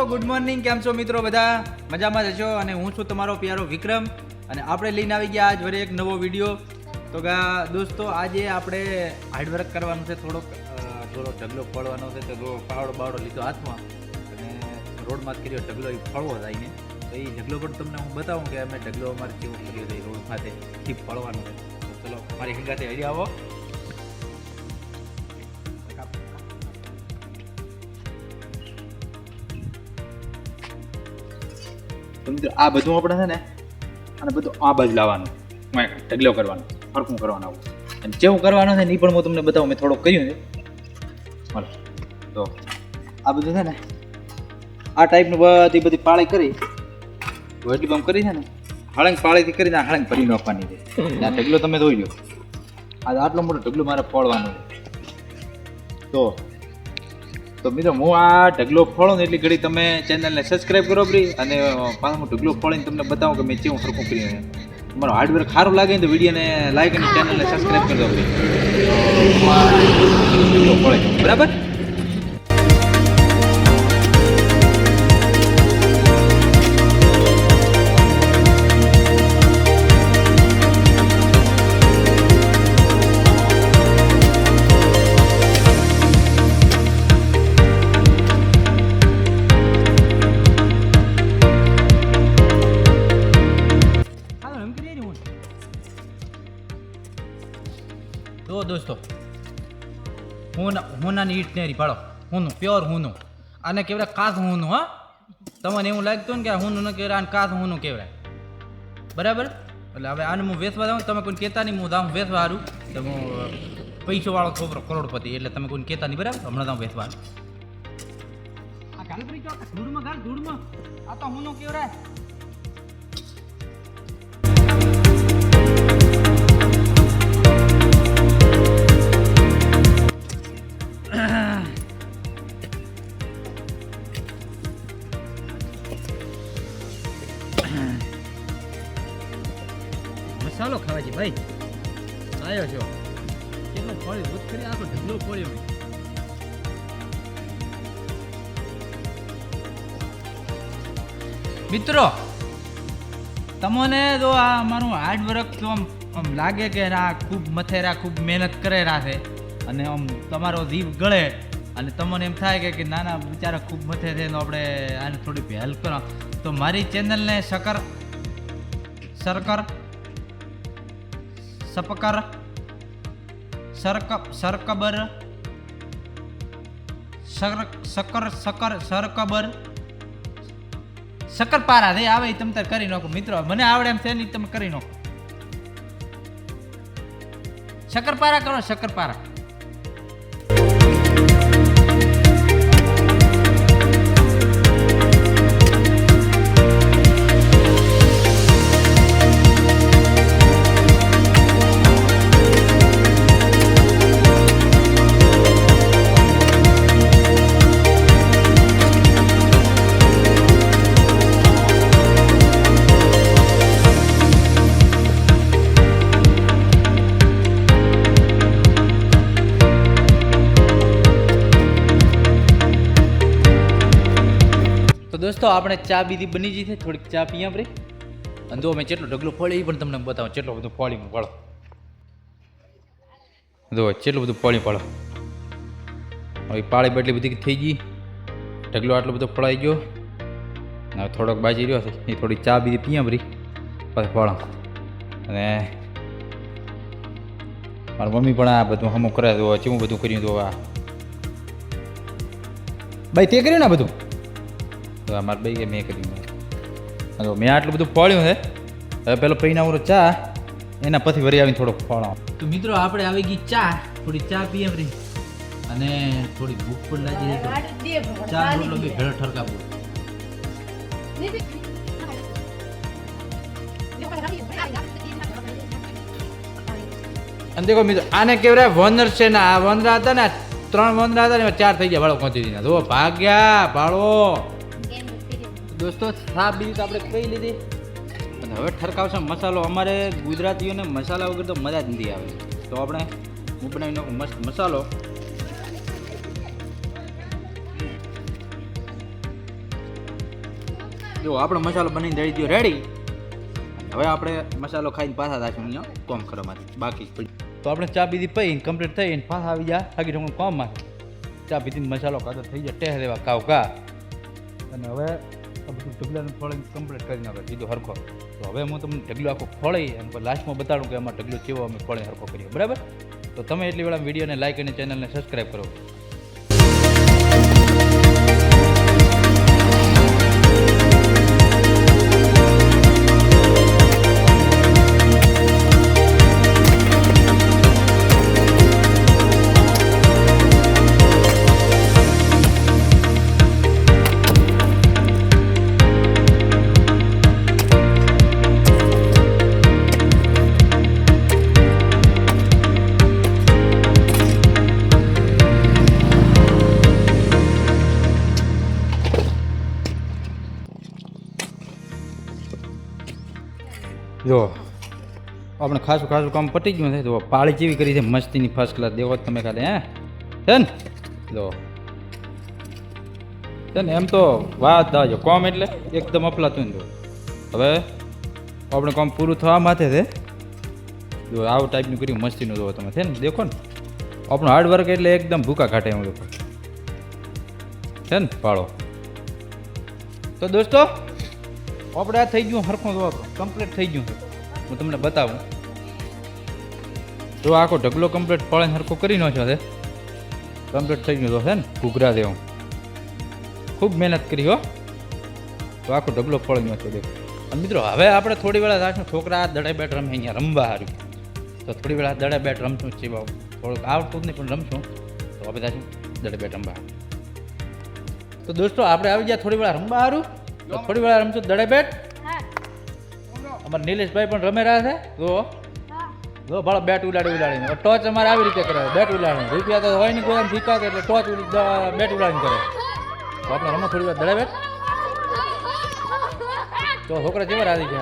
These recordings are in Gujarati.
Good morning. કેમ છો મિત્રો? બધા મજામાં જ છો? અને હું છું તમારો પ્યારો વિક્રમ અને આપણે લઈને આવી ગયા આજ વળી એક નવો વિડીયો. તો દોસ્તો આજે આપણે હાર્ડવર્ક કરવાનું છે, થોડો ઢગલો ફળવાનો છે. તો પાવડો લીધો હાથમાં અને રોડમાં જ કર્યો ઢગલો, એ ફળવો થાય ને. તો એ ઢગલો પણ તમને હું બતાવું કે અમે ઢગલો અમારે કેવો કર્યો છે રોડ ખાતે એ ફળવાનો છે. તો ચલો મારી હંગાતે હરી આવો. મિત્રો આ બધું આપણે છે ને અને બધું આ બાજુ લાવવાનું, ઢગલો કરવાનો, હરખું કરવાનું આવું. અને જેવું કરવાનું છે ને એ પણ હું તમને બતાવું. મેં થોડુંક કર્યું છે. તો આ બધું છે ને આ ટાઈપનું બધી પાળી કરી એટલી બમ કરી છે ને હળંગ પાળીથી કરીને આ હળંગ ભરી નાખવાની છે. આ ઢગલો તમે જોઈ લો, આ આટલો મોટો ઢગલો મારે ફોડવાનો છે. તો મિત્રો હું આ ઢગલો ફોડો ને એટલી ઘડી તમે ચેનલને સબસ્ક્રાઈબ કરો પ્રી, અને પાછું હું ઢગલો ફોડીને તમને બતાવું કે મેં કેવું સરખું કર્યું. તમારો હાર્ડવર્ક સારું લાગે ને તો વિડીયોને લાઈક અને ચેનલને સબસ્ક્રાઈબ કરી દો પ્રી. ઢગલો ફોડે બરાબર. તો દોસ્તો હોનાની ઈટ નેરી પાડો, હોનું પ્યોર હોનું. આને કહેવાય કાચ હોનું. હા, તમને એવું લાગતું ને કે આ હોનું ન કહેવાય, આને કાચ હોનું કહેવાય બરાબર. એટલે હવે આને હું વેચવા જાઉં, તમે કોઈ કહેતા નહીં. હું જાઉં વેચવા સારું તો હું પૈસાવાળો છોકરો કરોડપતિ, એટલે તમે કોઈ કહેતા નહીં બરાબર. હમણાં જાઉં વેચવા. આ ગાલ પડી જાઓ, ધૂળમાં ગાલ, ધૂળમાં. આ તો હોનું કહેવાય. મસાલો ખાવા છે ભાઈ. આવ્યો છો કેટલો ફળ્યો દૂધ કરી આખો ઢગલો ફળ્યો. મિત્રો તમને જો આ અમારું હાર્ડવર્ક તો આમ લાગે કે આ ખૂબ મથેરા, ખૂબ મહેનત કરેલા છે અને આમ તમારો જીવ ગળે અને તમને એમ થાય કે નાના બિચારા ખૂબ મથે છે, તો આપણે આને થોડી હેલ્પ કરો. તો મારી ચેનલને સપકર શકરપારા છે આવે તમે તાર કરી નાખો. મિત્રો મને આવડે એમ છે નહીં, તમે કરી નાખો. શકરપારા કરો, શકરપારા. દોસ્તો આપણે ચા બીજી બની ગઈ છે, થોડીક ચા પીએ આપણે. અને જો મેં જેટલો ઢગલો ફોડી એ પણ તમને બતાવો. જેટલો બધું ફોડી પડો, જો જેટલું બધું ફોડી પડો. હવે પાળી બટલી બધી થઈ ગઈ, ઢગલો આટલો બધો ફળાઈ ગયો. હવે થોડોક બાજી રહ્યો છે, એ થોડી ચા બીજી પીએ ભરી પછી ફળો. અને મારી મમ્મી પણ આ બધું હમું કરે તો ચેવું બધું કર્યું. તો આ ભાઈ તે કર્યું ને બધું. તો અમારે ભાઈ કે મેં કર્યું. મેં આટલું બધું ફોડ્યું છે. હવે પેલો પૈનાવરો ચા, એના પછી વરી આવીને થોડોક ફોડો. તો મિત્રો આપણે આવી ગઈ ચા, થોડી ચા પીએ ફરી અને થોડી ભૂખ પણ લાગી. ચા રોટલો બી ભેળો ઠરકાવો. અને દેખો મિત્રો આને કેવરાય વનર છે ને. આ વનરા હતા ને, 3 વનરા હતા ને, 4 થઈ ગયા ભાડો પહોંચી. જો ભાગ્યા ભાડો. દોસ્તો સાપ બીજી તો આપણે ખાઈ લીધી અને હવે ઠરકાવશે મસાલો. અમારે ગુજરાતીઓને મસાલા વગર તો મજા જ નથી આવે. તો આપણે હું બનાવી નાખું મસ્ત મસાલો. જો આપણો મસાલો બનીને જઈ ગયો રેડી. હવે આપણે મસાલો ખાઈને પાછા થશું અહીંયા કોમ કરવામાંથી બાકી તો આપણે ચા પીધી પઈ કમ્પ્લીટ થઈને પાછા આવી જાય આગળ હું કોમમાં ચા પીધીને મસાલો કાઢો થઈ જાય ટેહ દેવા કાવ કા અને હવે આ બધું ઢગલાનું ફોળીને કમ્પ્લીટ કરી નાખે કીધું હરખો. તો હવે હું તમને ઢગલો આખો ફોળી અને લાસ્ટમાં બતાડું કે આમાં ઢગલો કેવો અમે ફોળી હરખો કરીએ બરાબર. તો તમે એટલી વેળા વિડીયોને લાઈક અને ચેનલને સબસ્ક્રાઈબ કરો. જો આપણે ખાસું કામ પતી ગયું છે. તો પાળી જેવી કરી છે મસ્તીની ફર્સ્ટ ક્લાસ દેવો તમે ખાલી હે છે ને. જો છે ને એમ તો વાત દાજો કોમ એટલે એકદમ અપલાતું ને. હવે આપણે કામ પૂરું થવા માથે છે. જો આવું ટાઈપનું કર્યું મસ્તીનું જોવો તમે છે ને દેખો ને આપણું હાર્ડવર્ક એટલે એકદમ ભૂકા કાઢે એવું લોકો છે ને પાળો. તો દોસ્તો આપણે આ થઈ ગયું હરખું જોવા કમ્પ્લીટ થઈ ગયું છે. હું તમને બતાવું જો આખો ઢગલો કમ્પ્લીટ પાળીને હરખો કરી નાખ્યો છે કમ્પ્લીટ થઈ ગયું તો છે ને ઘૂઘરા દેવું ખૂબ મહેનત કરી હો. તો આખો ઢગલો પાળી નાખ્યો દેખો. અને મિત્રો હવે આપણે થોડી વેળા રાખશું છોકરા દડે બેટ રમે અહીંયા રમવા હાર્યું તો થોડી વેળા દડે બેટ રમશું છે થોડુંક આવડતું જ નહીં પણ રમશું. તો હવે જાશું દડે બેટ રમવા. તો દોસ્તો આપણે આવી ગયા થોડી વેળા રમવા હારું. થોડી વાર રમશું દડે બેટ. અમારા નિલેશભાઈ પણ રમે રહ્યા છે. જો ભાડો બેટ ઉડાડીને ટોચ અમારે આવી રીતે કરે બેટ ઉડાડીને રૂપિયા તો હોય નહીં કોઈ શીખવા એટલે ટોચ બેટ ઉડાડીને કરે. તો આપણે રમો થોડી વાર દડે બેટ. તો છોકરા જેવા રાજી છે.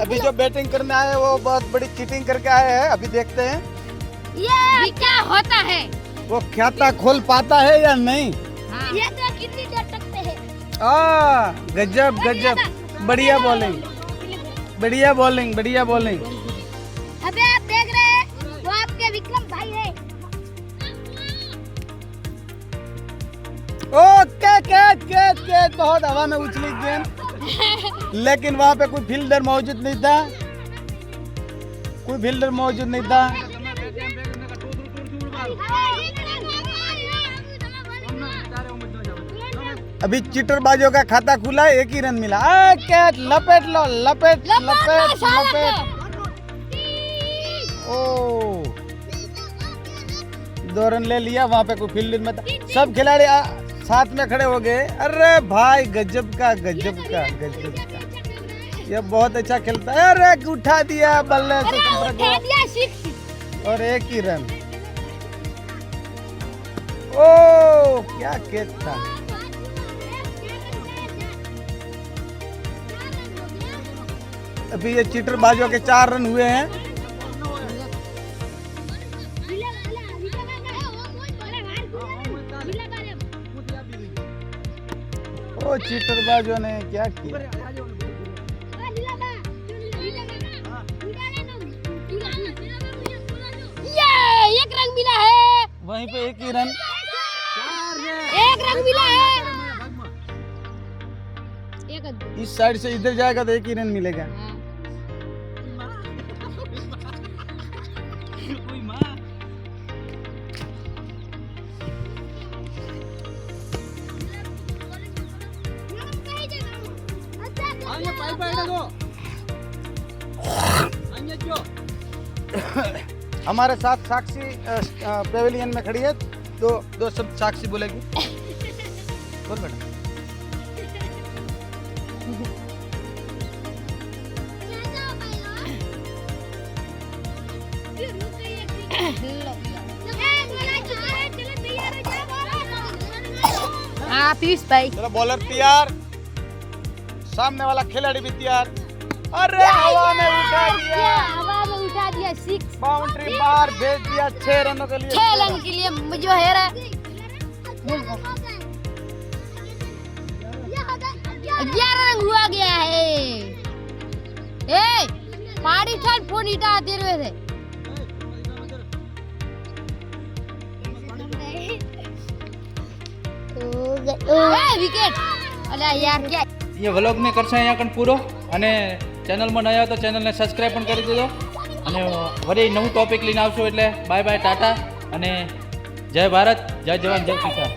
अभी जो बैटिंग करने आए हैं वो बहुत बड़ी चीटिंग करके आए हैं. अभी देखते हैं ये क्या होता है. वो खाता खोल पाता है या नहीं. ये तो कितनी देर तकते हैं. गजब गजब बढ़िया बॉलिंग बढ़िया बॉलिंग बढ़िया बॉलिंग. अबे आप देख रहे हैं वो आपके विक्रम भाई है. Okay catch catch catch. बहुत हवा में उछली गेंद लेकिन वहाँ पे कोई फील्डर मौजूद नहीं था. कोई फील्डर मौजूद नहीं था. अभी चीटरबाजों का खाता खुला, एक ही रन मिला. कैच लपेट लो लपेट लपेट लपेट. ओ 2 रन ले लिया. वहाँ पे कोई फील्डर में था. सब खिलाड़ी साथ में खड़े हो गए. अरे भाई गजब का गजब का गजब का. ये बहुत अच्छा खेलता है. अरे उठा दिया बल्ले से और एक ही रन. ओ क्या कैच था. अभी ये चीटरबाजों के 4 रन हुए हैं. चीटरबाजों ने क्या किया? ये एक रंग मिला है, वहीं पे एक ही रन। एक रंग मिला है। एक इस साइड से इधर जाएगा तो एक ही रन मिलेगा। हमारे साथ साक्षी पेविलियन में खड़ी है, तो दो शब्द साक्षी बोलेगी। बोल बेटा। हाँ पीयूष भाई, चलो बॉलर तैयार, सामने वाला खिलाड़ी भी तैयार। अरे हवा में उठा दिया, हवा में उठा दिया, 6 बाउंड्री बाहर भेज दिया 6 रनों के लिए। 6 रन के लिए जो है 11 रन हुआ गया है। ए पानी छाड़ फोन इटा दे रहे थे। વિકેટ અલ્યા યાર क्या એ વ્લોગને કરશે અહીંયા કણ પૂરો, અને ચેનલમાં નયા હો તો ચેનલને સબસ્ક્રાઈબ પણ કરી દેજો, અને વળી નવું ટોપિક લઈને આવશું. એટલે બાય બાય, ટાટા, અને જય ભારત, જય જવાન, જય કિસાન.